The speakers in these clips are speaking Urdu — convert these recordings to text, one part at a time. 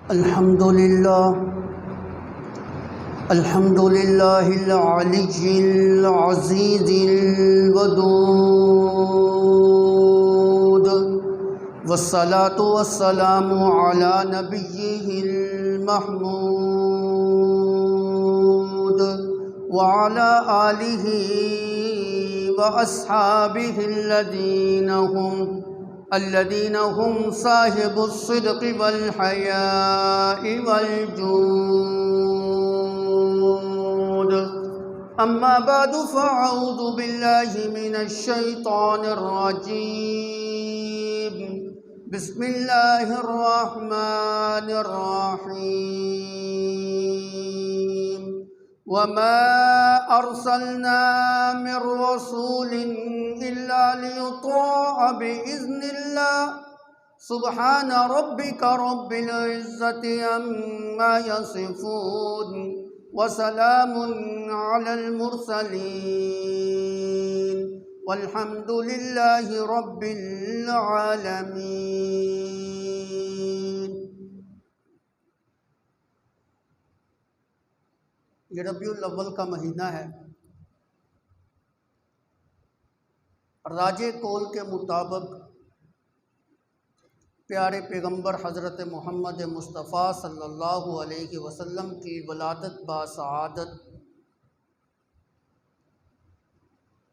الحمد لله العلي العزيز الودود، والصلاة والسلام على نبيه المحمود وعلى آله وأصحابه الذين هم صاحب الصدق والحياء والجود. أما بعد فأعوذ بالله من الشيطان الرجيم. بسم الله الرحمن الرحيم. وما أرسلنا من رسول إلا ليطاع بإذن الله. سبحان ربك رب العزة عما يصفون وسلام على المرسلين والحمد لله رب العالمين. یہ ربیع الاول کا مہینہ ہے. راجے قول کے مطابق پیارے پیغمبر حضرت محمد مصطفیٰ صلی اللہ علیہ وسلم کی ولادت باسعادت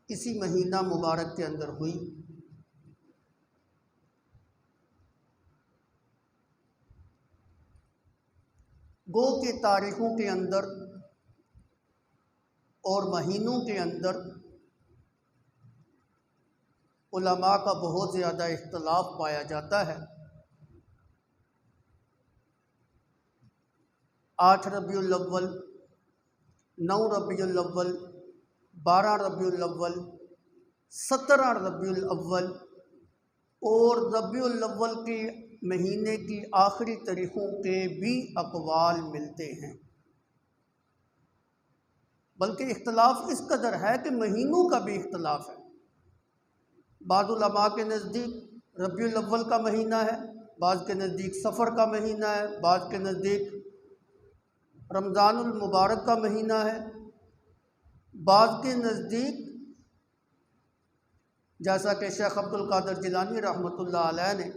اسی مہینہ مبارک کے اندر ہوئی. گو کے تاریخوں کے اندر اور مہینوں کے اندر علماء کا بہت زیادہ اختلاف پایا جاتا ہے. 8 ربیع الاول، 9 ربیع الاول، 12 ربیع الاول، 17 ربیع الاول اور ربیع الاول کے مہینے کی آخری تاریخوں کے بھی اقوال ملتے ہیں. بلکہ اختلاف اس قدر ہے کہ مہینوں کا بھی اختلاف ہے. بعض علماء کے نزدیک ربیع الاول کا مہینہ ہے، بعض کے نزدیک صفر کا مہینہ ہے، بعض کے نزدیک رمضان المبارک کا مہینہ ہے، بعض کے نزدیک جیسا کہ شیخ عبد القادر جیلانی رحمۃ اللہ علیہ نے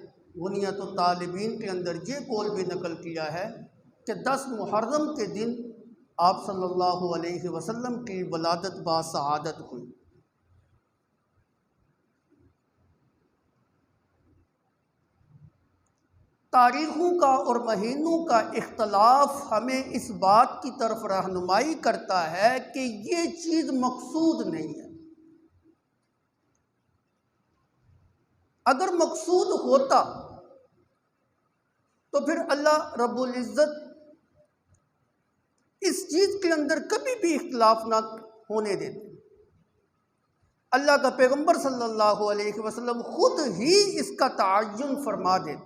غنیۃ الطالبین کے اندر یہ قول بھی نقل کیا ہے کہ 10 محرم کے دن آپ صلی اللہ علیہ وسلم کی ولادت باسعادت ہوئی. تاریخوں کا اور مہینوں کا اختلاف ہمیں اس بات کی طرف رہنمائی کرتا ہے کہ یہ چیز مقصود نہیں ہے. اگر مقصود ہوتا تو پھر اللہ رب العزت اس چیز کے اندر کبھی بھی اختلاف نہ ہونے دیتے. اللہ کا پیغمبر صلی اللہ علیہ وسلم خود ہی اس کا تعین فرما دیتے.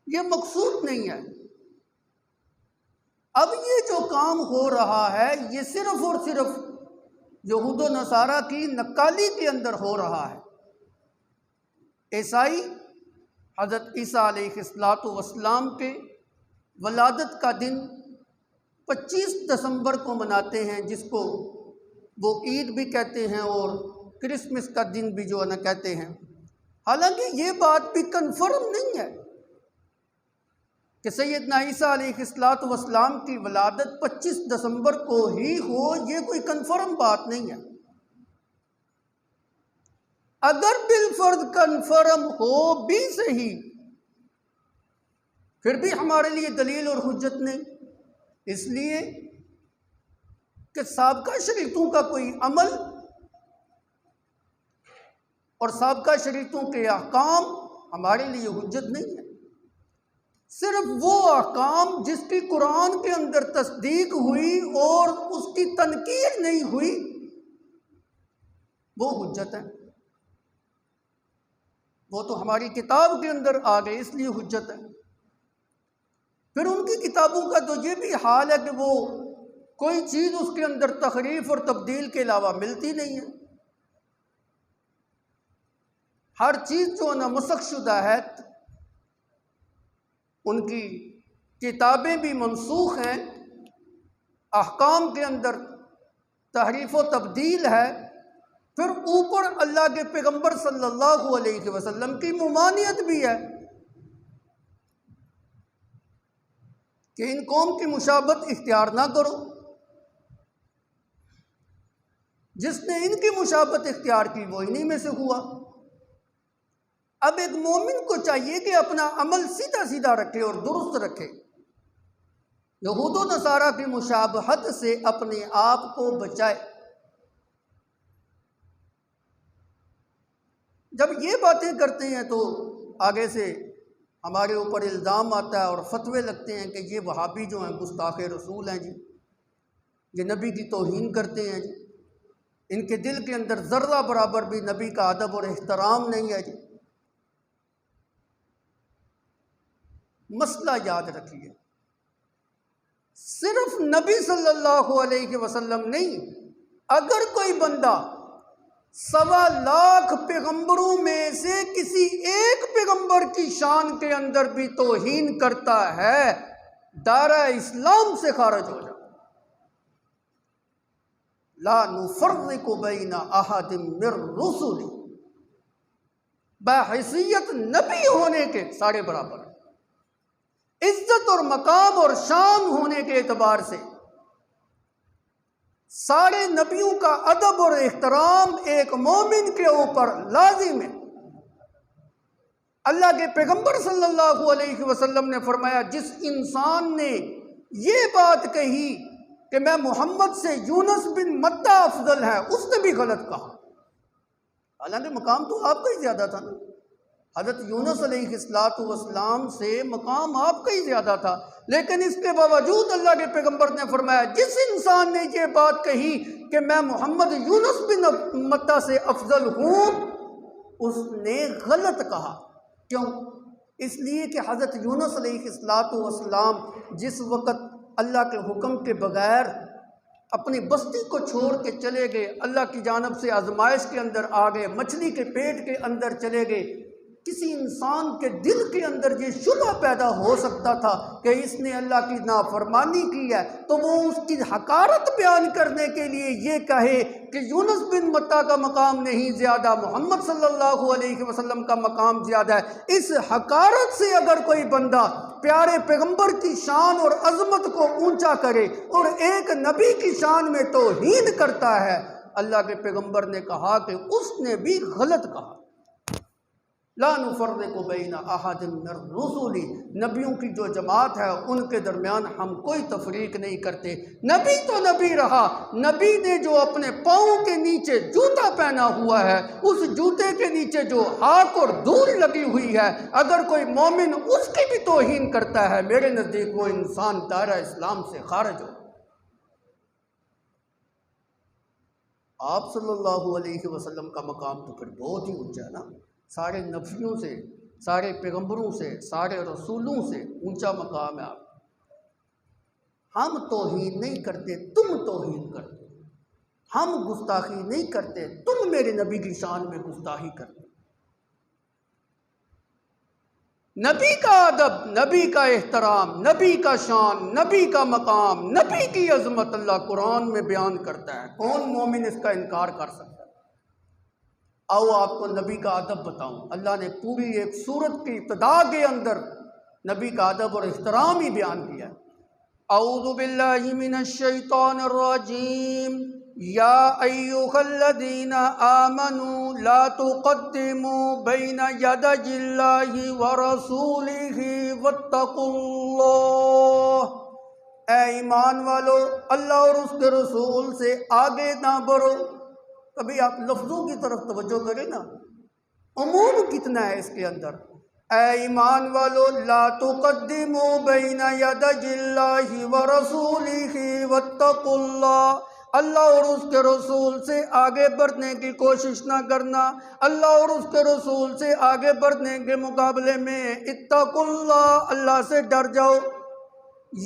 یہ مقصود نہیں ہے. اب یہ جو کام ہو رہا ہے یہ صرف اور صرف یہود و نصارہ کی نقالی کے اندر ہو رہا ہے. عیسائی حضرت عیسیٰ علیہ السلام کے ولادت کا دن 25 دسمبر کو مناتے ہیں، جس کو وہ عید بھی کہتے ہیں اور کرسمس کا دن بھی جو ہے نا کہتے ہیں. حالانکہ یہ بات بھی کنفرم نہیں ہے کہ سیدنا عیسیٰ علیہ السلام کی ولادت 25 دسمبر کو ہی ہو. یہ کوئی کنفرم بات نہیں ہے. اگر بالفرض کنفرم ہو بھی صحیح، پھر بھی ہمارے لیے دلیل اور حجت نہیں. اس لیے کہ سابقہ شریعتوں کا کوئی عمل اور سابقہ شریعتوں کے احکام ہمارے لیے حجت نہیں ہے. صرف وہ احکام جس کی قرآن کے اندر تصدیق ہوئی اور اس کی تنقید نہیں ہوئی وہ حجت ہے. وہ تو ہماری کتاب کے اندر آ گئے اس لیے حجت ہے. پھر ان کی کتابوں کا تو یہ بھی حال ہے کہ وہ کوئی چیز اس کے اندر تحریف اور تبدیل کے علاوہ ملتی نہیں ہے. ہر چیز جو ہے نا مسخ شدہ ہے، ان کی کتابیں بھی منسوخ ہیں، احکام کے اندر تحریف و تبدیل ہے، پھر اوپر اللہ کے پیغمبر صلی اللہ علیہ وسلم کی ممانعت بھی ہے کہ ان قوم کی مشابہت اختیار نہ کرو۔ جس نے ان کی مشابہت اختیار کی وہ انہی میں سے ہوا۔ اب ایک مومن کو چاہیے کہ اپنا عمل سیدھا سیدھا رکھے اور درست رکھے، یہود و نصارہ کی مشابہت سے اپنے آپ کو بچائے۔ جب یہ باتیں کرتے ہیں تو آگے سے ہمارے اوپر الزام آتا ہے اور فتوے لگتے ہیں کہ یہ وہابی جو ہیں گستاخ رسول ہیں جی، یہ نبی کی توہین کرتے ہیں جی، ان کے دل کے اندر ذرہ برابر بھی نبی کا ادب اور احترام نہیں ہے جی۔ مسئلہ یاد رکھیے، صرف نبی صلی اللہ علیہ وسلم نہیں، اگر کوئی بندہ 1.25 پیغمبروں میں سے کسی ایک پیغمبر کی شان کے اندر بھی توہین کرتا ہے، دائرہ اسلام سے خارج ہو جائے۔ لا نفرق بین احد من رسل، بحیثیت نبی ہونے کے سارے برابر ہیں، عزت اور مقام اور شان ہونے کے اعتبار سے سارے نبیوں کا ادب اور احترام ایک مومن کے اوپر لازم ہے۔ اللہ کے پیغمبر صلی اللہ علیہ وسلم نے فرمایا، جس انسان نے یہ بات کہی کہ میں محمد سے یونس بن متہ افضل ہے، اس نے بھی غلط کہا، حالانکہ مقام تو آپ کا ہی زیادہ تھا نا۔ حضرت یونس علیہ السلام سے مقام آپ کا ہی زیادہ تھا، لیکن اس کے باوجود اللہ کے پیغمبر نے فرمایا جس انسان نے یہ بات کہی کہ میں محمد یونس بن متہ سے افضل ہوں، اس نے غلط کہا۔ کیوں؟ اس لیے کہ حضرت یونس علیہ السلام جس وقت اللہ کے حکم کے بغیر اپنی بستی کو چھوڑ کے چلے گئے، اللہ کی جانب سے آزمائش کے اندر آ گئے، مچھلی کے پیٹ کے اندر چلے گئے، کسی انسان کے دل کے اندر یہ شبہ پیدا ہو سکتا تھا کہ اس نے اللہ کی نافرمانی کی ہے، تو وہ اس کی حقارت بیان کرنے کے لیے یہ کہے کہ یونس بن متہ کا مقام نہیں زیادہ، محمد صلی اللہ علیہ وسلم کا مقام زیادہ ہے۔ اس حقارت سے اگر کوئی بندہ پیارے پیغمبر کی شان اور عظمت کو اونچا کرے اور ایک نبی کی شان میں توہین کرتا ہے، اللہ کے پیغمبر نے کہا کہ اس نے بھی غلط کہا۔ لا نفرق بین احد من الرسل، نبیوں کی جو جماعت ہے ان کے درمیان ہم کوئی تفریق نہیں کرتے۔ نبی تو نبی رہا، نبی نے جو اپنے پاؤں کے نیچے جوتا پہنا ہوا ہے، اس جوتے کے نیچے جو خاک اور دھول لگی ہوئی ہے، اگر کوئی مومن اس کی بھی توہین کرتا ہے، میرے نزدیک وہ انسان دائرہ اسلام سے خارج ہو۔ آپ صلی اللہ علیہ وسلم کا مقام تو پھر بہت ہی اونچا ہے نا، سارے نبیوں سے، سارے پیغمبروں سے، سارے رسولوں سے اونچا مقام ہے آپ۔ ہم توہین نہیں کرتے، تم توہین کرتے، ہم گستاخی نہیں کرتے، تم میرے نبی کی شان میں گستاخی کرتے۔ نبی کا ادب، نبی کا احترام، نبی کا شان، نبی کا مقام، نبی کی عظمت اللہ قرآن میں بیان کرتا ہے، کون مومن اس کا انکار کر سکتا ہے؟ آؤ آپ کو نبی کا ادب بتاؤں۔ اللہ نے پوری ایک سورت کی ابتدا کے اندر نبی کا ادب اور احترام ہی بیان کیا ہے۔ اعوذ باللہ من الشیطان الرجیم، یا ایھا الذین آمنوا لا تقدموا بین یدی اللہ ورسولہ واتقوا اللہ، اے ایمان والو اللہ اور اس کے رسول سے آگے نہ بڑھو۔ ابھی آپ لفظوں کی طرف توجہ کریں نا، عموم کتنا ہے اس کے اندر۔ اے ایمان والو لا تقدموا بین یدی اللہ ورسولہ واتقوا اللہ، اللہ اور اس کے رسول سے آگے بڑھنے کی کوشش نہ کرنا، اللہ اور اس کے رسول سے آگے بڑھنے کے مقابلے میں اتقوا اللہ، اللہ سے ڈر جاؤ۔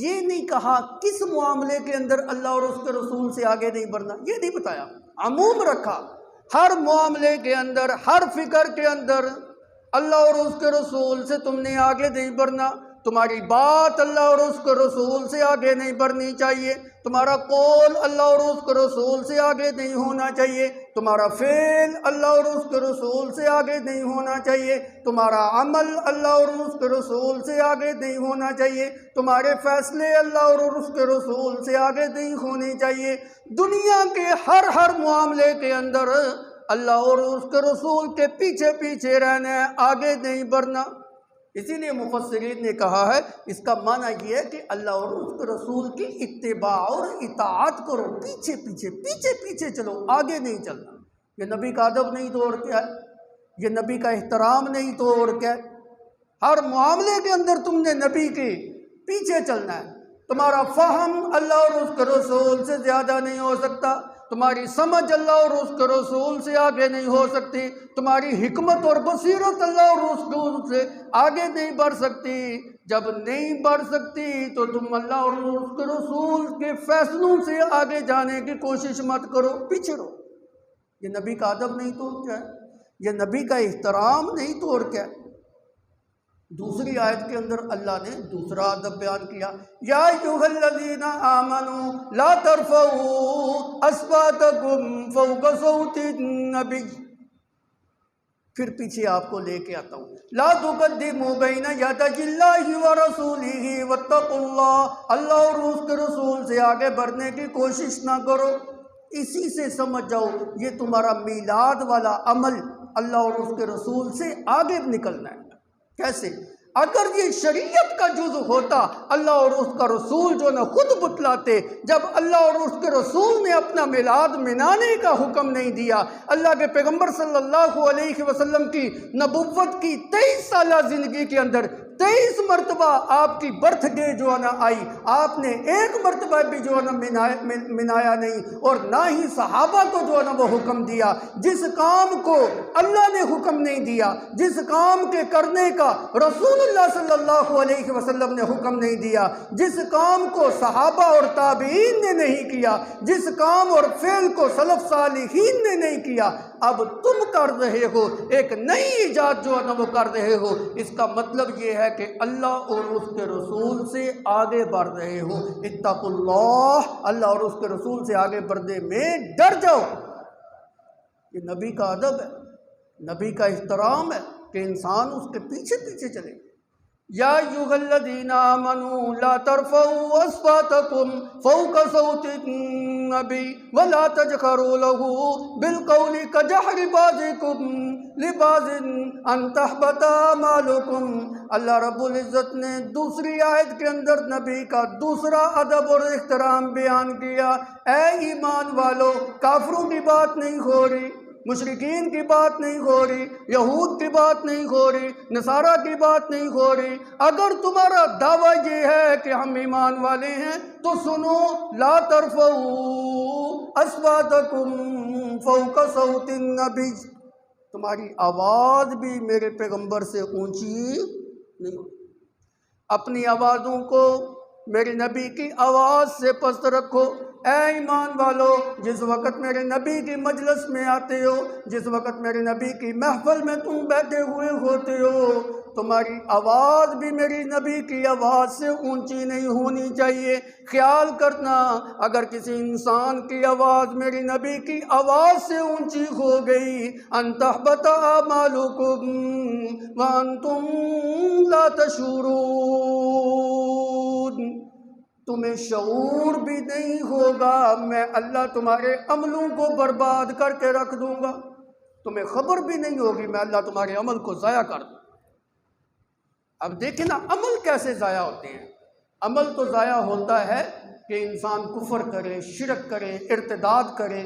یہ نہیں کہا کس معاملے کے اندر اللہ اور اس کے رسول سے آگے نہیں بڑھنا، یہ نہیں بتایا، عموم رکھا۔ ہر معاملے کے اندر، ہر فکر کے اندر اللہ اور اس کے رسول سے تم نے آگے نہیں بڑھنا۔ تمہاری بات اللہ اور اس کے رسول سے آگے نہیں بڑھنی چاہیے، تمہارا قول اللہ اور اس کے رسول سے آگے نہیں ہونا چاہیے، تمہارا فعل اللہ اور اس کے رسول سے آگے نہیں ہونا چاہیے، تمہارا عمل اللہ اور اس کے رسول سے آگے نہیں ہونا چاہیے، تمہارے فیصلے اللہ اور اس کے رسول سے آگے نہیں ہونے چاہیے۔ دنیا کے ہر معاملے کے اندر اللہ اور اس کے رسول کے پیچھے پیچھے رہنا ہے، آگے نہیں بڑھنا۔ اسی لیے مفسرین نے کہا ہے اس کا معنی یہ ہے کہ اللہ اور اس کے رسول کی اتباع اور اطاعت کرو، پیچھے پیچھے پیچھے پیچھے چلو، آگے نہیں چلنا۔ یہ نبی کا ادب نہیں تو اور کیا ہے، یہ نبی کا احترام نہیں تو اور کیا ہے۔ ہر معاملے کے اندر تم نے نبی کے پیچھے چلنا ہے۔ تمہارا فہم اللہ اور اس کے رسول سے زیادہ نہیں ہو سکتا، تمہاری سمجھ اللہ اور اس کے رسول سے آگے نہیں ہو سکتی، تمہاری حکمت اور بصیرت اللہ اور اس کے رسول سے آگے نہیں بڑھ سکتی۔ جب نہیں بڑھ سکتی تو تم اللہ اور اس کے رسول کے فیصلوں سے آگے جانے کی کوشش مت کرو، پیچھے رہو۔ یہ نبی کا ادب نہیں تو کیا ہے، یہ نبی کا احترام نہیں تو اور کیا ہے۔ دوسری آیت کے اندر اللہ نے دوسرا ادب بیان کیا، یا ایھا الذین آمنوا لا ترفعوا اصواتکم فوق صوت النبی۔ پھر پیچھے آپ کو لے کے آتا ہوں، لا تقدموا بین یدی اللہ ورسولہ واتقوا اللہ، اللہ اور اس کے رسول سے آگے بڑھنے کی کوشش نہ کرو۔ اسی سے سمجھ جاؤ یہ تمہارا میلاد والا عمل اللہ اور اس کے رسول سے آگے نکلنا ہے۔ کیسے؟ اگر یہ شریعت کا جزء ہوتا، اللہ اور اس کا رسول جو نہ خود بتلاتے، جب اللہ اور اس کے رسول نے اپنا میلاد منانے کا حکم نہیں دیا، اللہ کے پیغمبر صلی اللہ علیہ وسلم کی نبوت کی 23 سالہ زندگی کے اندر 23 مرتبہ آپ کی برتھ ڈے جو ہے نا آئی، آپ نے ایک مرتبہ بھی جو ہے نا منایا نہیں، اور نہ ہی صحابہ کو جو ہے نا وہ حکم دیا۔ جس کام کو اللہ نے حکم نہیں دیا، جس کام کے کرنے کا رسول اللہ صلی اللہ علیہ وسلم نے حکم نہیں دیا، جس کام کو صحابہ اور تابعین نے نہیں کیا، جس کام اور فعل کو سلف صالحین نے نہیں کیا، اب تم کر رہے ہو، ایک نئی ایجاد جو ہے نا وہ کر رہے ہو۔ اس کا مطلب یہ ہے کہ اللہ اور اس کے رسول سے آگے بڑھ رہے ہو۔ اتقوا اللہ، اللہ اور اس کے رسول سے آگے بڑھنے میں ڈر جاؤ۔ یہ نبی کا ادب ہے، نبی کا احترام ہے کہ انسان اس کے پیچھے پیچھے چلے۔ یا ایھا الذین آمنوا لا ترفعوا اصواتکم فوق صوت النبی ولا تجہروا له بالقول کجہر بعضکم لبعض ان تحبط اعمالکم۔ اللہ رب العزت نے دوسری آیت کے اندر نبی کا دوسرا ادب اور احترام بیان کیا۔ اے ایمان والو، کافروں کی بات نہیں ہو رہی، مشرکین کی بات نہیں ہو رہی، یہود کی بات نہیں ہو رہی، نصارہ کی بات نہیں ہو رہی۔ اگر تمہارا دعویٰ یہ ہے کہ ہم ایمان والے ہیں تو سنو، لا ترفعوا اصواتکم فوق صوت النبی، تمہاری آواز بھی میرے پیغمبر سے اونچی نہیں ہو، اپنی آوازوں کو میرے نبی کی آواز سے پست رکھو۔ اے ایمان والو، جس وقت میرے نبی کی مجلس میں آتے ہو، جس وقت میرے نبی کی محفل میں تم بیٹھے ہوئے ہوتے ہو، تمہاری آواز بھی میری نبی کی آواز سے اونچی نہیں ہونی چاہیے۔ خیال کرنا، اگر کسی انسان کی آواز میری نبی کی آواز سے اونچی ہو گئی، ان تحبط اعمالکم وانتم لا تشعرون، تمہیں شعور بھی نہیں ہوگا، میں اللہ تمہارے عملوں کو برباد کر کے رکھ دوں گا، تمہیں خبر بھی نہیں ہوگی، میں اللہ تمہارے عمل کو ضائع کر دوں۔ اب دیکھیں نا عمل کیسے ضائع ہوتے ہیں۔ عمل تو ضائع ہوتا ہے کہ انسان کفر کرے، شرک کرے، ارتداد کرے۔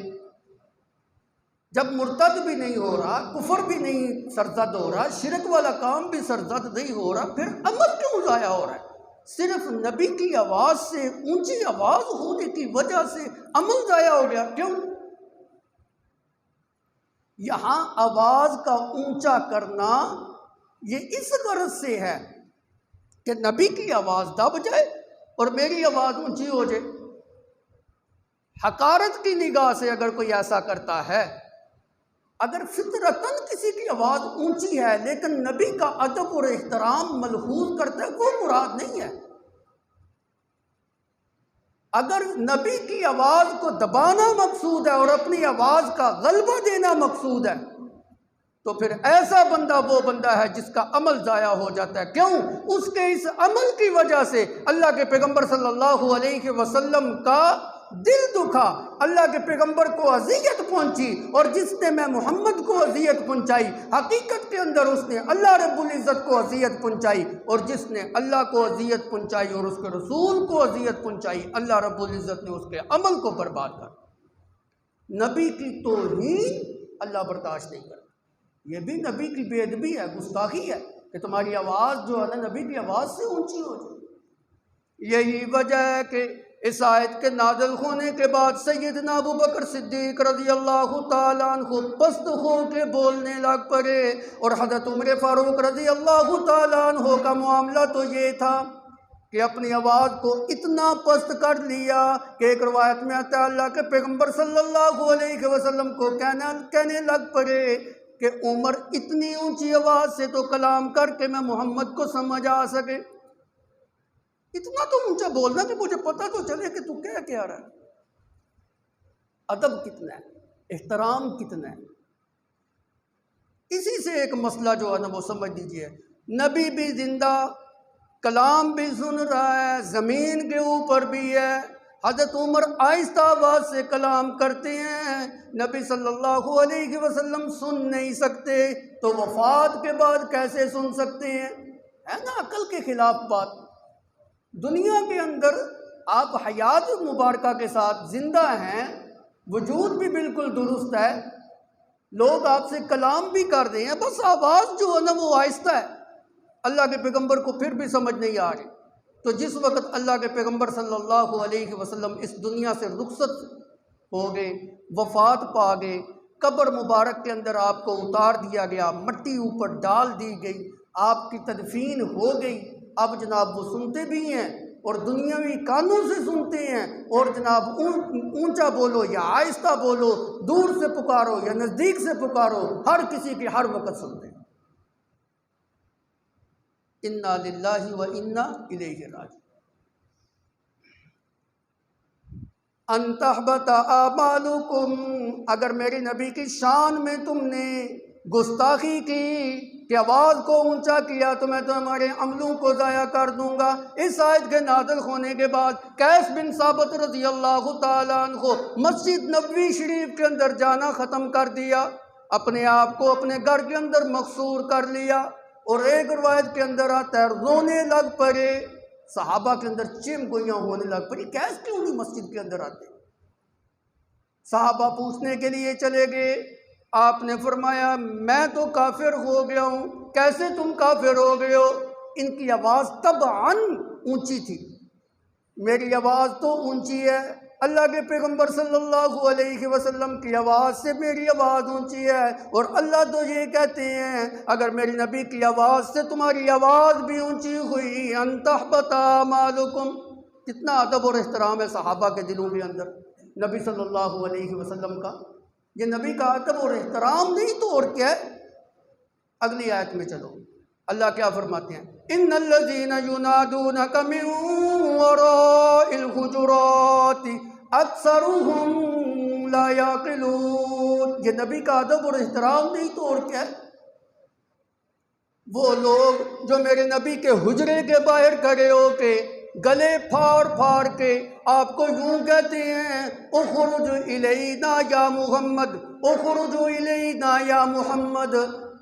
جب مرتد بھی نہیں ہو رہا، کفر بھی نہیں سرزد ہو رہا، شرک والا کام بھی سرزد نہیں ہو رہا، پھر عمل کیوں ضائع ہو رہا ہے؟ صرف نبی کی آواز سے اونچی آواز ہونے کی وجہ سے عمل ضائع ہو گیا، کیوں؟ یہاں آواز کا اونچا کرنا یہ اس غرض سے ہے کہ نبی کی آواز دب جائے اور میری آواز اونچی ہو جائے۔ حقارت کی نگاہ سے اگر کوئی ایسا کرتا ہے اگر فطرتاً کسی کی آواز اونچی ہے لیکن نبی کا ادب اور احترام ملحوظ کرتا ہے، وہ مراد نہیں ہے۔ اگر نبی کی آواز کو دبانا مقصود ہے اور اپنی آواز کا غلبہ دینا مقصود ہے تو پھر ایسا بندہ وہ بندہ ہے جس کا عمل ضائع ہو جاتا ہے۔ کیوں؟ اس کے اس عمل کی وجہ سے اللہ کے پیغمبر صلی اللہ علیہ وسلم کا دل دکھا، اللہ کے پیغمبر کو اذیت پہنچی، اور جس نے میں محمد کو اذیت پہنچائی حقیقت کے اندر اس نے اللہ رب العزت کو اذیت پہنچائی، اور جس نے اللہ کو اذیت پہنچائی اور اس کے رسول کو اذیت پہنچائی اللہ رب العزت نے اس کے عمل کو برباد کر۔ نبی کی توہین اللہ برداشت نہیں کرتا۔ یہ بھی نبی کی بے ادبی ہے، گستاخی ہے کہ تمہاری آواز جو ہے نا نبی کی آواز سے اونچی ہو جائے۔ یہی وجہ ہے کہ اس آیت کے نازل ہونے کے بعد سیدنا ابو بکر صدیق رضی اللہ تعالیٰ عنہ پست ہو کے بولنے لگ پڑے، اور حضرت عمر فاروق رضی اللہ تعالیٰ عنہ کا معاملہ تو یہ تھا کہ اپنی آواز کو اتنا پست کر لیا کہ ایک روایت میں آتا ہے اللہ کے پیغمبر صلی اللہ علیہ وسلم کو کہنے لگ پڑے کہ عمر اتنی اونچی آواز سے تو کلام کر کے میں محمد کو سمجھ آ سکے، اتنا تو اونچا بولنا کہ مجھے پتہ تو چلے کہ تو کیا رہا ہے۔ ادب کتنا ہے، احترام کتنا ہے۔ اسی سے ایک مسئلہ جو ہے نا وہ سمجھ لیجئے، نبی بھی زندہ، کلام بھی سن رہا ہے، زمین کے اوپر بھی ہے۔ حضرت عمر آہستہ آواز سے کلام کرتے ہیں، نبی صلی اللہ علیہ وسلم سن نہیں سکتے تو وفات کے بعد کیسے سن سکتے ہیں؟ ہے نا عقل کے خلاف بات۔ دنیا کے اندر آپ حیات مبارکہ کے ساتھ زندہ ہیں، وجود بھی بالکل درست ہے، لوگ آپ سے کلام بھی کر رہے ہیں، بس آواز جو ہے نا وہ آہستہ ہے، اللہ کے پیغمبر کو پھر بھی سمجھ نہیں آ رہی۔ تو جس وقت اللہ کے پیغمبر صلی اللہ علیہ وسلم اس دنیا سے رخصت ہو گئے، وفات پا گئے، قبر مبارک کے اندر آپ کو اتار دیا گیا، مٹی اوپر ڈال دی گئی، آپ کی تدفین ہو گئی، اب جناب وہ سنتے بھی ہیں اور دنیاوی کانوں سے سنتے ہیں، اور جناب اونچا بولو یا آہستہ بولو، دور سے پکارو یا نزدیک سے پکارو، ہر کسی کی ہر وقت سنتے ہیں۔ انا للہ و انا الیہ راجعون۔ ان تحبط اعمالکم، اگر میری نبی کی شان میں تم نے گستاخی کی کہ آواز کو اونچا کیا تو میں تمہارے عملوں کو ضائع کر دوں گا۔ اس آیت کے نازل ہونے کے بعد قیس بن ثابت رضی اللہ تعالیٰ عنہ مسجد نبوی شریف کے اندر جانا ختم کر دیا، اپنے آپ کو اپنے گھر کے اندر مقصور کر لیا، اور ایک روایت کے اندر آتا ہے رونے لگ پڑے، صحابہ کے اندر چم گوئیاں ہونے لگ پڑی، کیس کیوں نہیں مسجد کے اندر آتے؟ صحابہ پوچھنے کے لیے چلے گئے، آپ نے فرمایا میں تو کافر ہو گیا ہوں۔ کیسے تم کافر ہو گئے ہو؟ ان کی آواز طبعاً اونچی تھی، میری آواز تو اونچی ہے، اللہ کے پیغمبر صلی اللہ علیہ وسلم کی آواز سے میری آواز اونچی ہے، اور اللہ تو یہ کہتے ہیں اگر میری نبی کی آواز سے تمہاری آواز بھی اونچی ہوئی ان تحبط اعمالکم۔ کتنا ادب اور احترام ہے صحابہ کے دلوں کے اندر نبی صلی اللہ علیہ وسلم کا۔ یہ نبی کا ادب اور احترام نہیں تو اور کیا ہے؟ اگلی آیت میں چلو، اللہ کیا فرماتے ہیں؟ ان الذین ینادونک من وراء الحجرات اکثرهم لا یعقلون۔ یہ نبی کا ادب اور احترام نہیں تو اور کیا ہے؟ وہ لوگ جو میرے نبی کے حجرے کے باہر کھڑے ہو کے گلے پھاڑ پھاڑ کے آپ کو یوں کہتے ہیں اخرج الینا یا محمد، اخرج الینا یا محمد،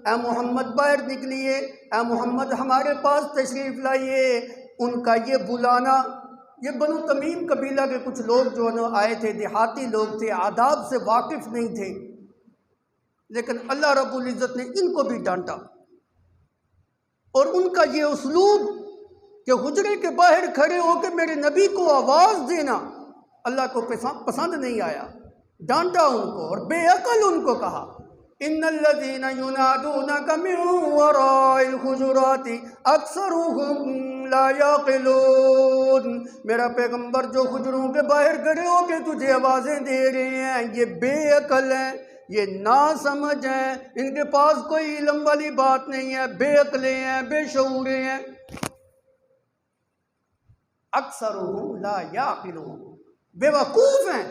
اے محمد باہر نکلیے، اے محمد ہمارے پاس تشریف لائیے۔ ان کا یہ بلانا، یہ بنو تمیم قبیلہ کے کچھ لوگ جو آئے تھے، دیہاتی لوگ تھے، آداب سے واقف نہیں تھے، لیکن اللہ رب العزت نے ان کو بھی ڈانٹا، اور ان کا یہ اسلوب کہ حجرے کے باہر کھڑے ہو کے میرے نبی کو آواز دینا اللہ کو پسند نہیں آیا، ڈانٹا ان کو اور بے عقل ان کو کہا۔ ان الذین ینادونک من وراء الحجرات اکثرهم لا یعقلون۔ میرا پیغمبر جو حجروں کے باہر کھڑے ہو کے تجھے آوازیں دے رہے ہیں یہ بے عقل ہیں، یہ نا سمجھ ہیں، ان کے پاس کوئی علم والی بات نہیں ہے، بے عقلے ہیں، بے شعورے ہیں۔ اکثرهم لا یعقلون، بے وقوف ہیں،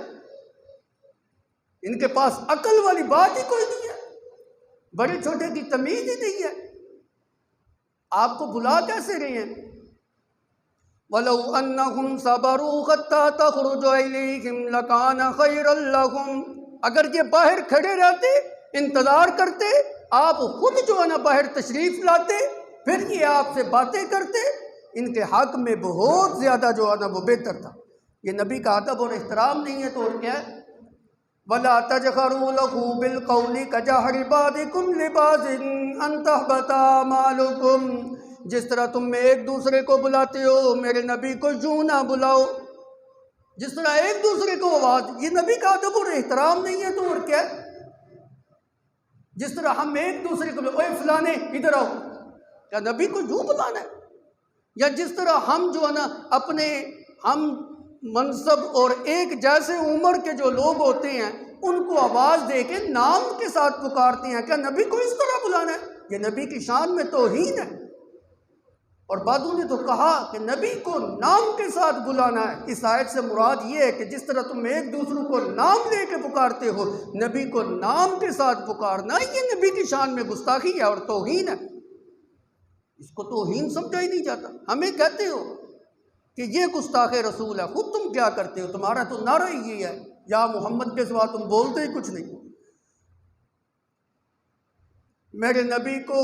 ان کے پاس عقل والی بات ہی کوئی نہیں ہے، بڑے چھوٹے کی تمیز ہی نہیں ہے، آپ کو بلا کیسے رہے ہیں؟ وَلَوْ أَنَّهُمْ صَبَرُوا حَتَّى تَخْرُجَ إِلَيْهِمْ لَكَانَ خَيْرًا لَهُمْ، اگر یہ باہر کھڑے رہتے، انتظار کرتے، آپ خود جو ہے نا باہر تشریف لاتے، پھر یہ آپ سے باتیں کرتے، ان کے حق میں بہت زیادہ جو ہے نا وہ بہتر تھا۔ یہ نبی کا ادب اور احترام نہیں ہے تو اور کیا ہے؟ وَلَا تَجْهَرُوا لَهُ بِالْقَوْلِ كَجَهْرِ بَعْضِكُمْ لِبَعْضٍ أَن تَحْبَطَ أَعْمَالُكُمْ، جس طرح تم میں ایک دوسرے کو بلاتے ہو، میرے نبی کو یوں نہ بلاؤ، جس طرح ایک دوسرے کو آواز، یہ نبی کا ادب اور احترام نہیں ہے تو اور کیا ہے؟ جس طرح ہم ایک دوسرے کو اے فلانے ادھر آؤ، کیا نبی کو یوں بلانا ہے؟ یا جس طرح ہم جو ہے نا اپنے ہم منصب اور ایک جیسے عمر کے جو لوگ ہوتے ہیں ان کو آواز دے کے نام کے ساتھ پکارتے ہیں، کیا نبی کو اس طرح بلانا ہے؟ یہ نبی کی شان میں توہین ہے۔ اور بعضوں نے تو کہا کہ نبی کو نام کے ساتھ بلانا ہے۔ اس آیت سے مراد یہ ہے کہ جس طرح تم ایک دوسروں کو نام لے کے پکارتے ہو، نبی کو نام کے ساتھ پکارنا یہ نبی کی شان میں گستاخی ہے اور توہین ہے۔ اس کو توہین سمجھا ہی نہیں جاتا۔ ہمیں کہتے ہو کہ یہ گستاخ رسول ہے، خود تم کیا کرتے ہو؟ تمہارا تو نعرہ ہی یہ ہے، یا محمد کے سوا تم بولتے ہی کچھ نہیں۔ میرے نبی کو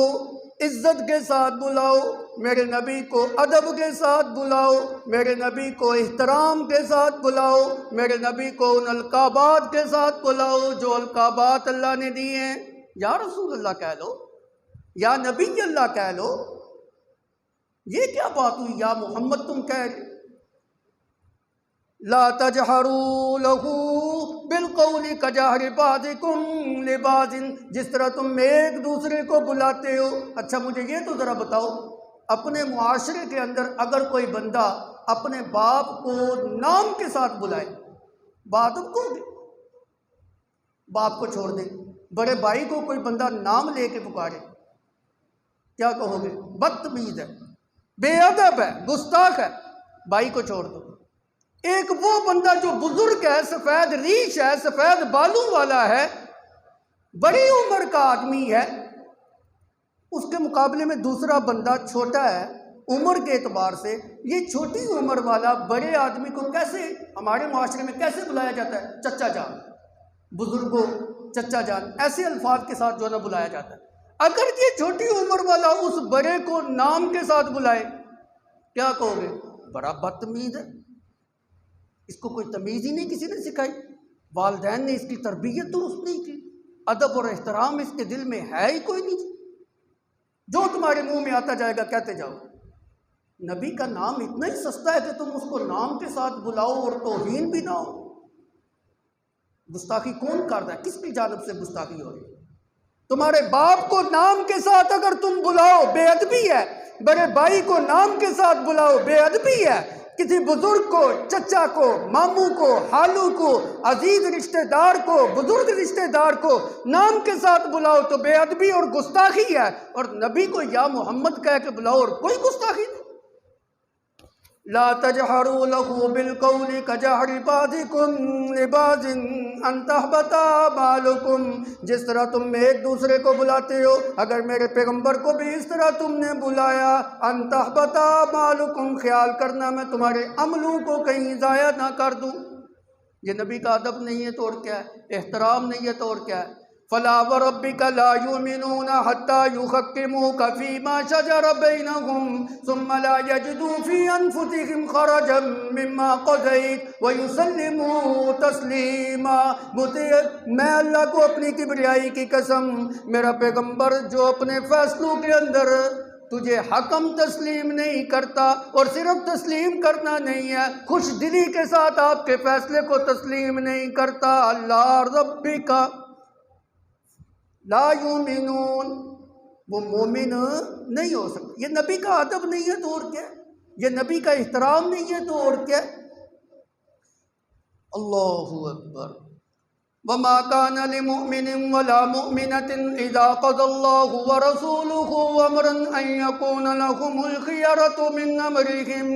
عزت کے ساتھ بلاؤ، میرے نبی کو ادب کے ساتھ بلاؤ، میرے نبی کو احترام کے ساتھ بلاؤ، میرے نبی کو ان القابات کے ساتھ بلاؤ جو القابات اللہ نے دی ہیں۔ یا رسول اللہ کہہ لو، یا نبی اللہ کہہ لو، یہ کیا بات ہوئی یا محمد تم کہہ رہے؟ لا تجہروا لہ بالقول کجہر بعضکم لبعض، جس طرح تم ایک دوسرے کو بلاتے ہو۔ اچھا مجھے یہ تو ذرا بتاؤ، اپنے معاشرے کے اندر اگر کوئی بندہ اپنے باپ کو نام کے ساتھ بلائے، بات اب کو باپ کو چھوڑ دیں، بڑے بھائی کو کوئی بندہ نام لے کے پکارے، کیا کہو گے؟ بدتمیز ہے، بے ادب ہے، گستاخ ہے۔ بھائی کو چھوڑ دو۔ ایک وہ بندہ جو بزرگ ہے، سفید ریش ہے، سفید بالوں والا ہے، بڑی عمر کا آدمی ہے، اس کے مقابلے میں دوسرا بندہ چھوٹا ہے عمر کے اعتبار سے، یہ چھوٹی عمر والا بڑے آدمی کو کیسے ہمارے معاشرے میں کیسے بلایا جاتا ہے؟ چچا جان، بزرگوں چچا جان، ایسے الفاظ کے ساتھ جو ہے نا بلایا جاتا ہے۔ اگر یہ چھوٹی عمر والا اس بڑے کو نام کے ساتھ بلائے، کیا کہو گے؟ بڑا بدتمیز ہے، اس کو کوئی تمیز ہی نہیں کسی نے سکھائی، والدین نے اس کی تربیت درست نہیں کی، ادب اور احترام اس کے دل میں ہے ہی کوئی نہیں، جو تمہارے منہ میں آتا جائے گا کہتے جاؤ۔ نبی کا نام اتنا ہی سستا ہے کہ تم اس کو نام کے ساتھ بلاؤ اور توہین بھی نہ ہو۔ گستاخی کون کر رہا ہے؟ کس کی جانب سے گستاخی ہو رہی ہے؟ تمہارے باپ کو نام کے ساتھ اگر تم بلاؤ، بے ادبی ہے۔ بڑے بھائی کو نام کے ساتھ بلاؤ، بے ادبی ہے۔ کسی بزرگ کو، چچا کو، ماموں کو، خالو کو، عزیز رشتہ دار کو، بزرگ رشتہ دار کو نام کے ساتھ بلاؤ تو بے ادبی اور گستاخی ہے، اور نبی کو یا محمد کہہ کے بلاؤ اور کوئی گستاخی نہیں۔ لا تجہروا لہ بالقول کجہر بعضکم لبعض ان تحبط اعمالکم، جس طرح تم ایک دوسرے کو بلاتے ہو، اگر میرے پیغمبر کو بھی اس طرح تم نے بلایا، ان تحبط اعمالکم، خیال کرنا میں تمہارے عملوں کو کہیں ضائع نہ کر دوں۔ یہ نبی کا ادب نہیں ہے تو اور کیا ہے؟ احترام نہیں ہے تو اور کیا ہے؟ فلا وربک لا یؤمنون حتی یحکموک فیما شجر بینہم ثم لا یجدوا فی انفسہم خرجا مما قضیت ویسلموا تسلیما۔ میں اللہ کو اپنی کبریائی کی قسم، میرا پیغمبر جو اپنے فیصلوں کے اندر تجھے حکم تسلیم نہیں کرتا، اور صرف تسلیم کرنا نہیں ہے، خوش دلی کے ساتھ آپ کے فیصلے کو تسلیم نہیں کرتا۔ اللہ ربک لا یؤمنون، وہ مومن نہیں ہو سکتا۔ یہ نبی کا ادب نہیں ہے تو اور کیا ہے؟ یہ نبی کا احترام نہیں ہے تو اور کیا ہے؟ اللہ اکبر۔ وما كان لمؤمن ولا مؤمنة إذا قضى الله ورسوله أمرا أن يكون لهم الخيرة من أمرهم۔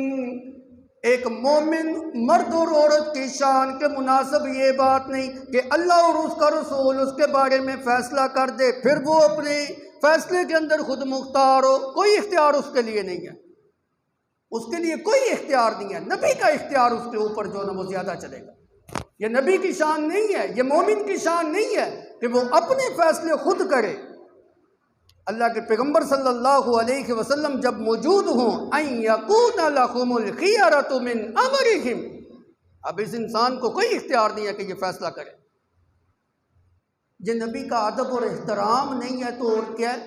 ایک مومن مرد اور عورت کی شان کے مناسب یہ بات نہیں کہ اللہ اور اس کا رسول اس کے بارے میں فیصلہ کر دے پھر وہ اپنے فیصلے کے اندر خود مختار ہو۔ کوئی اختیار اس کے لیے نہیں ہے، اس کے لیے کوئی اختیار نہیں ہے۔ نبی کا اختیار اس کے اوپر جو ہے وہ زیادہ چلے گا۔ یہ نبی کی شان نہیں ہے، یہ مومن کی شان نہیں ہے کہ وہ اپنے فیصلے خود کرے۔ اللہ کے پیغمبر صلی اللہ علیہ وسلم جب موجود ہوں ان یکون لہم الخیرۃ من امرہم، اب اس انسان کو کوئی اختیار نہیں ہے کہ یہ فیصلہ کرے۔ یہ نبی کا ادب اور احترام نہیں ہے تو اور کیا ہے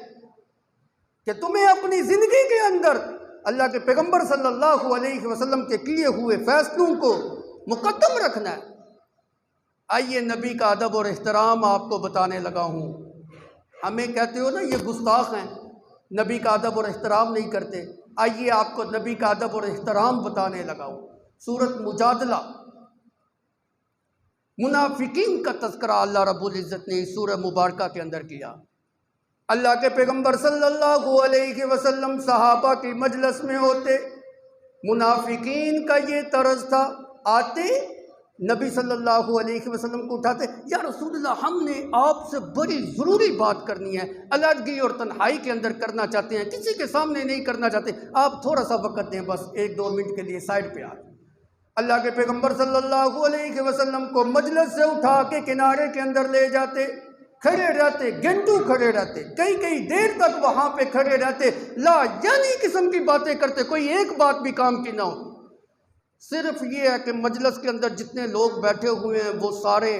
کہ تمہیں اپنی زندگی کے اندر اللہ کے پیغمبر صلی اللہ علیہ وسلم کے کیے ہوئے فیصلوں کو مقدم رکھنا ہے۔ آئیے نبی کا ادب اور احترام آپ کو بتانے لگا ہوں۔ ہمیں کہتے ہو نا یہ گستاخ ہیں، نبی کا ادب اور احترام نہیں کرتے۔ آئیے آپ کو نبی کا ادب اور احترام بتانے لگا ہوں۔ سورۃ مجادلہ، منافقین کا تذکرہ اللہ رب العزت نے اس سورہ مبارکہ کے اندر کیا۔ اللہ کے پیغمبر صلی اللہ علیہ وسلم صحابہ کی مجلس میں ہوتے، منافقین کا یہ طرز تھا، آتے نبی صلی اللہ علیہ وسلم کو اٹھاتے، یا رسول اللہ ہم نے آپ سے بڑی ضروری بات کرنی ہے، علیحدگی اور تنہائی کے اندر کرنا چاہتے ہیں، کسی کے سامنے نہیں کرنا چاہتے، آپ تھوڑا سا وقت دیں، بس 1-2 منٹ کے لیے سائڈ پہ آئیں۔ اللہ کے پیغمبر صلی اللہ علیہ وسلم کو مجلس سے اٹھا کے کنارے کے اندر لے جاتے، کھڑے رہتے، گھنٹوں کھڑے رہتے، کئی دیر تک وہاں پہ کھڑے رہتے، لا یعنی قسم کی باتیں کرتے، کوئی ایک بات بھی کام کی نہ ہو۔ صرف یہ ہے کہ مجلس کے اندر جتنے لوگ بیٹھے ہوئے ہیں وہ سارے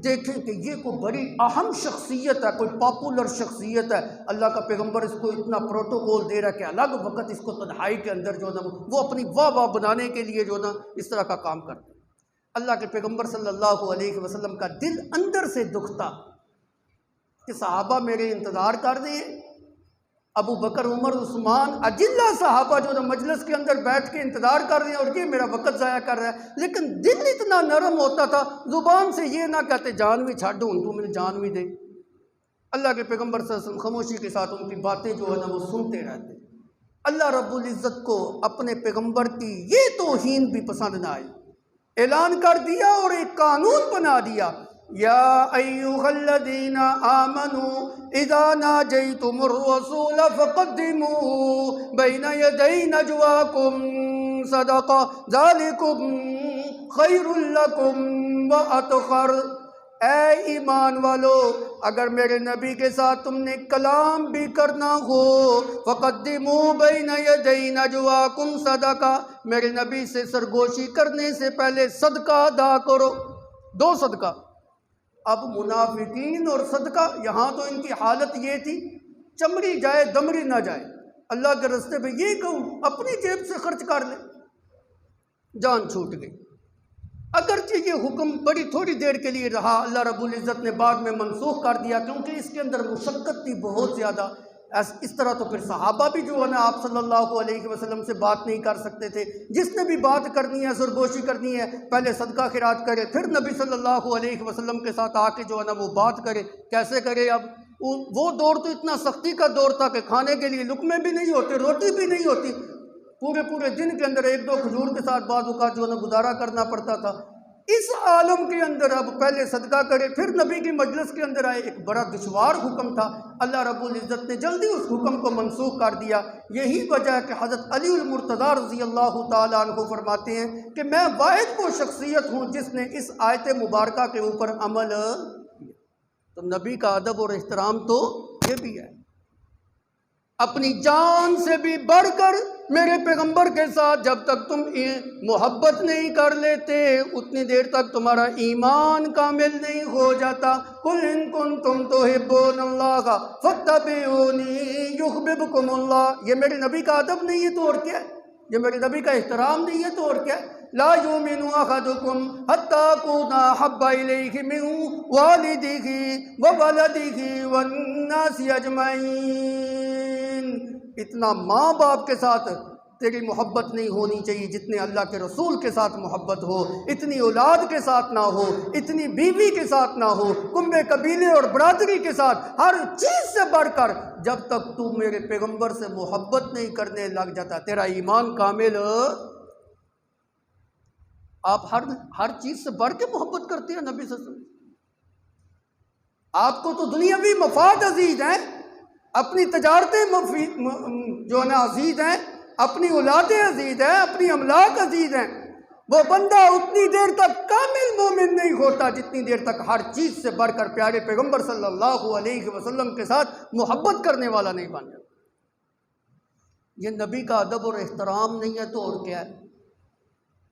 دیکھیں کہ یہ کوئی بڑی اہم شخصیت ہے، کوئی پاپولر شخصیت ہے، اللہ کا پیغمبر اس کو اتنا پروٹوکول دے رہا ہے کہ الگ وقت اس کو تنہائی کے اندر جو نا وہ اپنی واہ بنانے کے لیے جو نا اس طرح کا کام کرتے۔ اللہ کے پیغمبر صلی اللہ علیہ وسلم کا دل اندر سے دکھتا کہ صحابہ میرے انتظار کر رہے ہیں، ابو بکر، عمر، عثمان، اجلہ صحابہ جو مجلس کے اندر بیٹھ کے انتظار کر رہے ہیں اور یہ میرا وقت ضائع کر رہا ہے، لیکن دل اتنا نرم ہوتا تھا، زبان سے یہ نہ کہتے جان بھی چھاڑ دوں تو مجھے جان بھی دے۔ اللہ کے پیغمبر صلی اللہ علیہ وسلم خاموشی کے ساتھ ان کی باتیں جو ہے نا وہ سنتے رہتے۔ اللہ رب العزت کو اپنے پیغمبر کی یہ توہین بھی پسند نہ آئی، اعلان کر دیا اور ایک قانون بنا دیا، یا ایھا الذین آمنوا اذا ناجیتم الرسول فقدموا بین یدی نجواکم صدقہ ذالکم خیر لکم واطہر۔ اے ایمان والو، اگر میرے نبی کے ساتھ تم نے کلام بھی کرنا ہو، فقدموا بین یدی نجواکم صدقہ، میرے نبی سے سرگوشی کرنے سے پہلے صدقہ ادا کرو، 2 صدقہ۔ اب منافقین اور صدقہ، یہاں تو ان کی حالت یہ تھی چمڑی جائے دمڑی نہ جائے، اللہ کے راستے پہ یہ کہوں اپنی جیب سے خرچ کر لیں، جان چھوٹ گئی۔ اگرچہ یہ حکم بڑی تھوڑی دیر کے لیے رہا، اللہ رب العزت نے بعد میں منسوخ کر دیا کیونکہ اس کے اندر مشقت تھی بہت زیادہ۔ اس طرح تو پھر صحابہ بھی جو ہے نا آپ صلی اللہ علیہ وسلم سے بات نہیں کر سکتے تھے، جس نے بھی بات کرنی ہے، سرگوشی کرنی ہے، پہلے صدقہ خیرات کرے، پھر نبی صلی اللہ علیہ وسلم کے ساتھ آ کے جو ہے نا وہ بات کرے۔ کیسے کرے؟ اب وہ دور تو اتنا سختی کا دور تھا کہ کھانے کے لیے لقمے بھی نہیں ہوتے، روٹی بھی نہیں ہوتی، پورے دن کے اندر 1-2 کھجور کے ساتھ بعض اوقات جو ہے نا گزارا کرنا پڑتا تھا۔ اس عالم کے اندر اب پہلے صدقہ کرے پھر نبی کی مجلس کے اندر آئے، ایک بڑا دشوار حکم تھا، اللہ رب العزت نے جلدی اس حکم کو منسوخ کر دیا۔ یہی وجہ ہے کہ حضرت علی المرتضیٰ رضی اللہ تعالیٰ عنہ فرماتے ہیں کہ میں واحد وہ شخصیت ہوں جس نے اس آیت مبارکہ کے اوپر عمل کیا۔ تو نبی کا ادب اور احترام تو یہ بھی ہے، اپنی جان سے بھی بڑھ کر میرے پیغمبر کے ساتھ جب تک تم محبت نہیں کر لیتے اتنی دیر تک تمہارا ایمان کامل نہیں ہو جاتا۔ قُلْ إِن كُنتُمْ تُحِبُّونَ اللَّهَ فَاتَّبِعُونِي يُحْبِبْكُمُ اللَّهُ۔ یہ میرے نبی کا ادب نہیں ہے تو اور کیا ہے؟ یہ میرے نبی کا احترام نہیں ہے تو اور کیا ہے؟ لا يؤمن أحدكم حتى أكون أحب إليه من والده وولده والناس أجمعين۔ اتنا ماں باپ کے ساتھ تیری محبت نہیں ہونی چاہیے جتنے اللہ کے رسول کے ساتھ محبت ہو، اتنی اولاد کے ساتھ نہ ہو، اتنی بیوی کے ساتھ نہ ہو، کنبے قبیلے اور برادری کے ساتھ، ہر چیز سے بڑھ کر جب تک تو میرے پیغمبر سے محبت نہیں کرنے لگ جاتا تیرا ایمان کامل۔ آپ ہر چیز سے بڑھ کے محبت کرتے ہیں نبی صلی اللہ علیہ وسلم۔ آپ کو تو دنیاوی مفاد عزیز ہیں، اپنی تجارتیں جو ہے نا عزیز ہیں، اپنی اولادیں عزیز ہیں، اپنی املاک عزیز ہیں۔ وہ بندہ اتنی دیر تک کامل مومن نہیں ہوتا جتنی دیر تک ہر چیز سے بڑھ کر پیارے پیغمبر صلی اللہ علیہ وسلم کے ساتھ محبت کرنے والا نہیں بن جاتا۔ یہ نبی کا ادب اور احترام نہیں ہے تو اور کیا ہے؟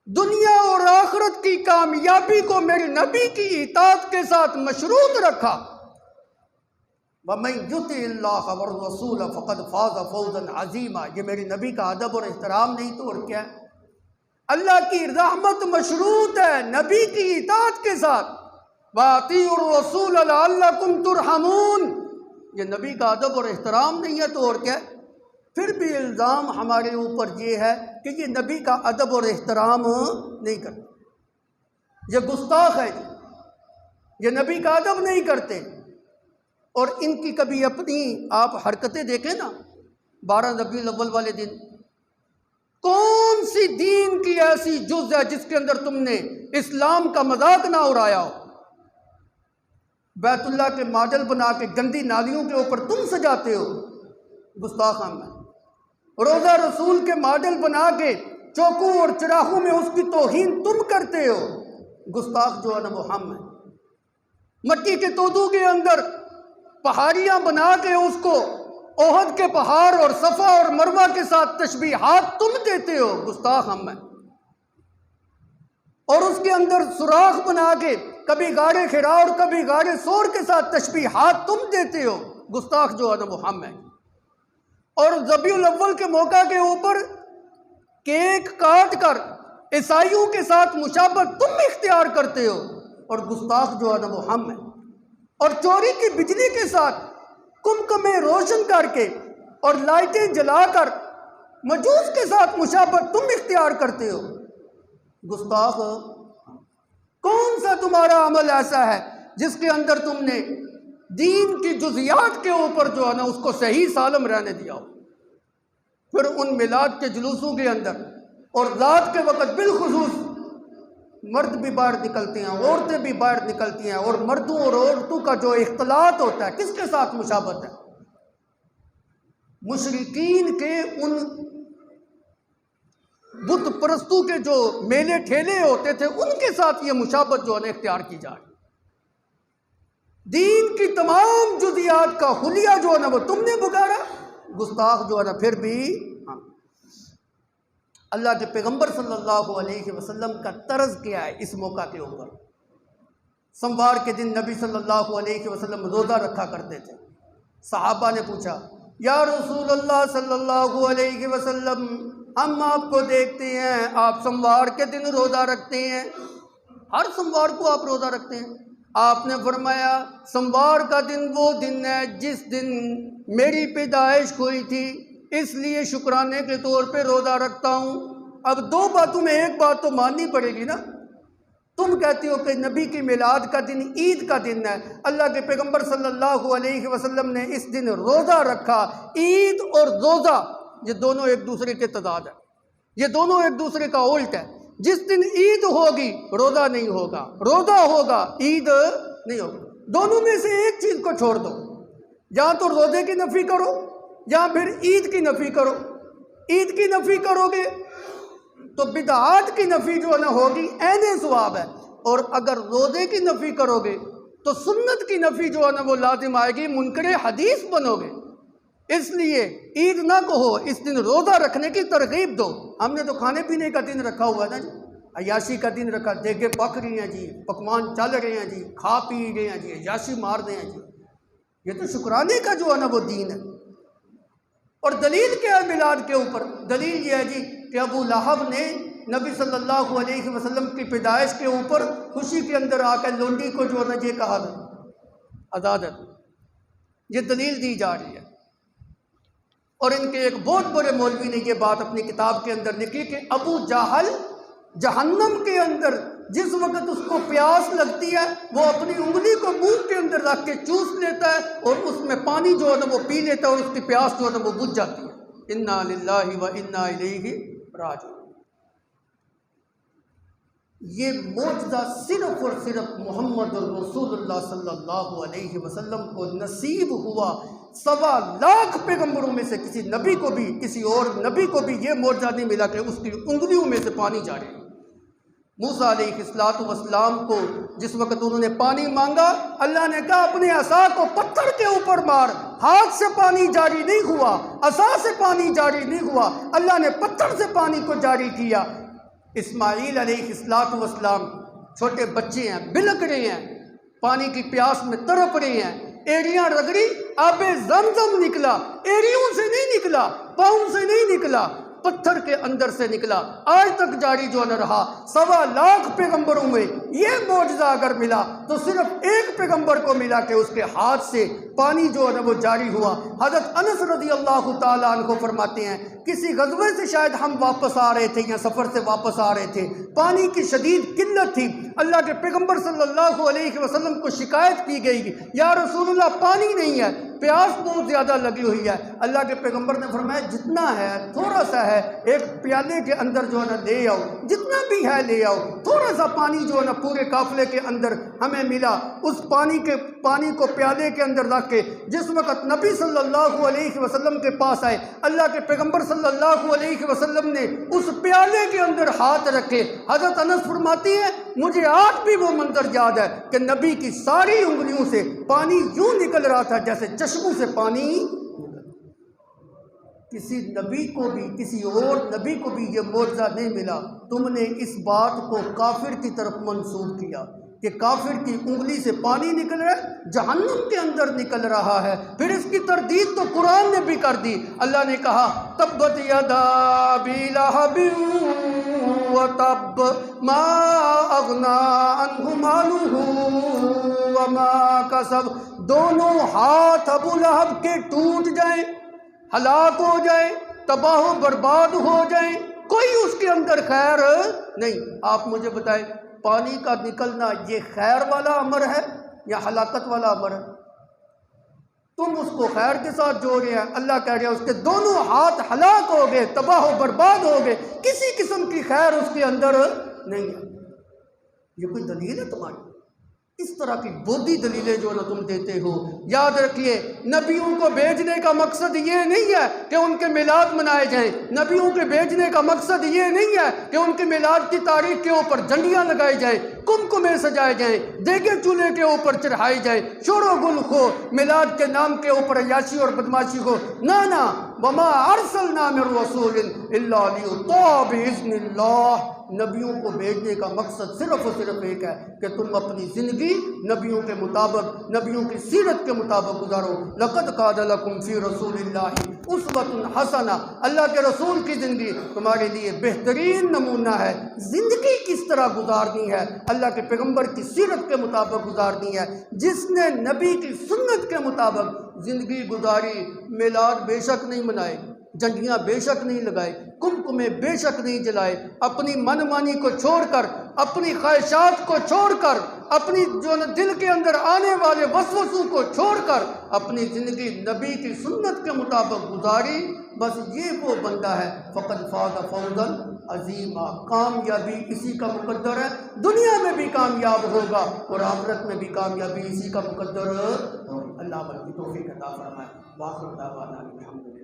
دنیا اور آخرت کی کامیابی کو میرے نبی کی اطاعت کے ساتھ مشروط رکھا۔ وَمَن يُطِعِ اللَّهَ وَالرَّسُولَ فَقَدْ فَازَ فَوْزًا عَظِيمًا۔ یہ میرے نبی کا ادب اور احترام نہیں تو اور کیا ہے؟ اللہ کی رحمت مشروط ہے نبی کی اطاعت کے ساتھ۔ وَأَطِيعُوا الرَّسُولَ لَعَلَّكُمْ تُرْحَمُونَ۔ یہ نبی کا ادب اور احترام نہیں ہے تو اور کیا ہے؟ پھر بھی الزام ہمارے اوپر یہ ہے کہ یہ نبی کا ادب اور احترام نہیں کرتے، یہ گستاخ ہے، یہ نبی کا ادب نہیں کرتے۔ اور ان کی کبھی اپنی آپ حرکتیں دیکھیں نا، 12 ربیع الاول والے دن کون سی دین کی ایسی جز ہے جس کے اندر تم نے اسلام کا مذاق نہ اڑایا ہو؟ بیت اللہ کے ماڈل بنا کے گندی نالیوں کے اوپر تم سجاتے ہو، گستاخ ہم ہیں۔ روزہ رسول کے ماڈل بنا کے چوکوں اور چراغوں میں اس کی توہین تم کرتے ہو، گستاخ جو ہے نا وہ ہم ہیں۔ مٹی کے تودوں کے اندر پہاڑیاں بنا کے اس کو احد کے پہاڑ اور صفا اور مروہ کے ساتھ تشبیہات تم دیتے ہو، گستاخ ہم ہیں۔ اور اس کے اندر سوراخ بنا کے کبھی غار حرا اور کبھی غار ثور کے ساتھ تشبیہات تم دیتے ہو، گستاخ جو ہے نا وہ ہم ہیں۔ اور ربیع الاول کے موقع کے اوپر کیک کاٹ کر عیسائیوں کے ساتھ مشابہت تم اختیار کرتے ہو، اور گستاخ جو ہے نا وہ ہم ہیں۔ اور چوری کی بجلی کے ساتھ کمکمے روشن کر کے اور لائٹیں جلا کر مجوس کے ساتھ مشابہت تم اختیار کرتے ہو، گستاخ۔ کون سا تمہارا عمل ایسا ہے جس کے اندر تم نے دین کی جزیات کے اوپر جو ہے نا اس کو صحیح سالم رہنے دیا ہو؟ پھر ان میلاد کے جلوسوں کے اندر اور رات کے وقت بالخصوص مرد بھی باہر نکلتے ہیں، عورتیں بھی باہر نکلتی ہیں، اور مردوں اور عورتوں کا جو اختلاط ہوتا ہے کس کے ساتھ مشابہت ہے؟ مشرکین کے ان بت پرستوں کے جو میلے ٹھیلے ہوتے تھے ان کے ساتھ یہ مشابہت جو ہے اختیار کی جائے۔ دین کی تمام جزیات کا حلیہ جو ہے نا وہ تم نے بگاڑا، گستاخ جو ہے نا۔ پھر بھی اللہ کے پیغمبر صلی اللہ علیہ وسلم کا طرز کیا ہے اس موقع کے اوپر؟ سموار کے دن نبی صلی اللہ علیہ وسلم روزہ رکھا کرتے تھے۔ صحابہ نے پوچھا، یا رسول اللہ صلی اللہ علیہ وسلم، ہم آپ کو دیکھتے ہیں آپ سموار کے دن روزہ رکھتے ہیں، ہر سموار کو آپ روزہ رکھتے ہیں۔ آپ نے فرمایا سموار کا دن وہ دن ہے جس دن میری پیدائش ہوئی تھی، اس لیے شکرانے کے طور پہ روزہ رکھتا ہوں۔ اب دو باتوں میں ایک بات تو ماننی پڑے گی نا۔ تم کہتے ہو کہ نبی کی میلاد کا دن عید کا دن ہے، اللہ کے پیغمبر صلی اللہ علیہ وسلم نے اس دن روزہ رکھا۔ عید اور روزہ یہ دونوں ایک دوسرے کے تضاد ہیں، یہ دونوں ایک دوسرے کا الٹ ہے۔ جس دن عید ہوگی روزہ نہیں ہوگا، روزہ ہوگا عید نہیں ہوگا۔ دونوں میں سے ایک چیز کو چھوڑ دو، یا تو روزے کی نفی کرو یا پھر عید کی نفی کرو۔ عید کی نفی کرو گے تو بدعات کی نفی جو نہ ہوگی عین ثواب ہے، اور اگر روزے کی نفی کرو گے تو سنت کی نفی جو ہے نا وہ لازم آئے گی، منکر حدیث بنو گے۔ اس لیے عید نہ کہو، اس دن روزہ رکھنے کی ترغیب دو۔ ہم نے تو کھانے پینے کا دن رکھا ہوا ہے نا جی، عیاشی کا دن رکھا، دیگیں پک رہی ہیں جی، پکوان چل رہے ہیں جی، کھا پی رہے ہیں جی، عیاشی مار رہے ہیں جی۔ یہ تو شکرانے کا جو ہے نا وہ دین ہے۔ اور دلیل کیا ہے میلاد کے اوپر؟ دلیل یہ ہے جی کہ ابو لہب نے نبی صلی اللہ علیہ وسلم کی پیدائش کے اوپر خوشی کے اندر آ کر لونڈی کو جو ہے نا یہ کہا تھا آزاد ہے، یہ دلیل دی جا رہی ہے۔ اور ان کے ایک بہت بڑے مولوی نے یہ بات اپنی کتاب کے اندر لکھی کہ ابو جہل جہنم کے اندر جس وقت اس کو پیاس لگتی ہے وہ اپنی انگلی کو منہ کے اندر رکھ کے چوس لیتا ہے اور اس میں پانی جو ہے نا وہ پی لیتا ہے اور اس کی پیاس جو ہے نا وہ بجھ جاتی ہے۔ انا للہ و انا الیہ راجعون۔ یہ معجزہ صرف اور صرف محمد رسول اللہ صلی اللہ علیہ وسلم کو نصیب ہوا۔ 1.25 لاکھ پیغمبروں میں سے کسی نبی کو بھی، کسی اور نبی کو بھی یہ معجزہ نہیں ملا کہ اس کی انگلیوں میں سے پانی جاری۔ موسیٰ علیہ السلام کو جس وقت انہوں نے پانی مانگا، اللہ نے کہا اپنے عصا کو پتھر کے اوپر مار، ہاتھ سے پانی جاری نہیں ہوا، عصا سے پانی جاری نہیں ہوا، اللہ نے پتھر سے پانی کو جاری کیا۔ اسماعیل علیہ السلام چھوٹے بچے ہیں، بلک رہے ہیں، پانی کی پیاس میں تڑپ رہے ہیں، ایڑیاں رگڑی، آب زمزم نکلا، ایڑیوں سے نہیں نکلا، پاؤں سے نہیں نکلا، پتھر کے اندر سے نکلا، آج تک جاری جو نہ رہا۔ 1.25 لاکھ پیغمبروں میں یہ معجزہ اگر ملا تو صرف ایک پیغمبر کو ملا کہ اس کے ہاتھ سے پانی جو ہے وہ جاری ہوا۔ حضرت انس رضی اللہ تعالیٰ عنہ فرماتے ہیں کسی غزوے سے شاید ہم واپس آ رہے تھے یا سفر سے واپس آ رہے تھے، پانی کی شدید قلت تھی، اللہ کے پیغمبر صلی اللہ علیہ وسلم کو شکایت کی گئی، یا رسول اللہ پانی نہیں ہے، پیاس بہت زیادہ لگی ہوئی ہے۔ اللہ کے پیغمبر نے فرمایا جتنا ہے تھوڑا سا ہے، ایک پیالے کے اندر جو ہے نا لے آؤ، جتنا بھی ہے لے آؤ۔ تھوڑا سا پانی جو ہے نا پورے قافلے کے اندر ہمیں ملا، اس پانی کو پیالے کے اندر رکھ کے جس وقت نبی صلی اللہ علیہ وسلم کے پاس آئے، اللہ کے پیغمبر صلی اللہ علیہ وسلم نے اس پیالے کے اندر ہاتھ رکھے۔ حضرت انس فرماتی ہے مجھے آج بھی وہ منظر یاد ہے کہ نبی کی ساری انگلیوں سے پانی یوں نکل رہا تھا جیسے چشموں سے پانی۔ کسی نبی کو بھی، کسی اور نبی کو بھی یہ معجزہ نہیں ملا۔ تم نے اس بات کو کافر کی طرف منسوب کیا کہ کافر کی انگلی سے پانی نکل رہا ہے، جہنم کے اندر نکل رہا ہے۔ پھر اس کی تردید تو قرآن نے بھی کر دی۔ اللہ نے کہا تبت یدا ابی لہب وتب ما اغنی عنہ مالہ وما کسب۔ دونوں ہاتھ ابو لہب کے ٹوٹ جائیں، ہلاک ہو جائیں، تباہ و برباد ہو جائیں، کوئی اس کے اندر خیر نہیں۔ آپ مجھے بتائیں پانی کا نکلنا یہ خیر والا امر ہے یا ہلاکت والا امر ہے؟ تم اس کو خیر کے ساتھ جوڑ رہے ہیں، اللہ کہہ رہا ہے اس کے دونوں ہاتھ ہلاک ہو گئے، تباہ و برباد ہو گئے، کسی قسم کی خیر اس کے اندر نہیں ہے۔ یہ کوئی دلیل ہے تمہاری؟ اس طرح کی بودھی دلیلیں جو نا تم دیتے ہو۔ یاد رکھیے نبیوں کو بھیجنے کا مقصد یہ نہیں ہے کہ ان کے میلاد منائے جائیں، نبیوں کے بھیجنے کا مقصد یہ نہیں ہے کہ ان کے میلاد کی تاریخ کے اوپر جھنڈیاں لگائی جائیں، کمکمے سجائے جائیں، دیگے چولہے کے اوپر چڑھائی جائیں، شور و گل ہو، میلاد کے نام کے اوپر عیاشی اور بدماشی ہو۔ نہ وما ارسلنا من رسول الا لیطاع باذن اللہ۔ نبیوں کو بھیجنے کا مقصد صرف اور صرف ایک ہے کہ تم اپنی زندگی نبیوں کے مطابق، نبیوں کی سیرت کے مطابق گزارو۔ لقد کان لکم فی رسول اللہ اسوۃ حسنہ۔ اللہ کے رسول کی زندگی تمہارے لیے بہترین نمونہ ہے۔ زندگی کس طرح گزارنی ہے؟ اللہ کے پیغمبر کی سیرت کے مطابق گزارنی ہے۔ جس نے نبی کی سنت کے مطابق زندگی گزاری، میلاد بے شک نہیں منائے، جھنڈیاں بے شک نہیں لگائے، کمکمے بے شک نہیں جلائے، اپنی من مانی کو چھوڑ کر، اپنی خواہشات کو چھوڑ کر، اپنی جو دل کے اندر آنے والے وسوسوں کو چھوڑ کر اپنی زندگی نبی کی سنت کے مطابق گزاری، بس یہ وہ بندہ ہے فقد فاز فوزا عظیما۔ کامیابی اسی کا مقدر ہے، دنیا میں بھی کامیاب ہوگا اور آخرت میں بھی کامیابی اسی کا مقدر۔ اللہ عمل کی توفیق عطا فرمائے۔ واخر دعوانا الحمدللہ۔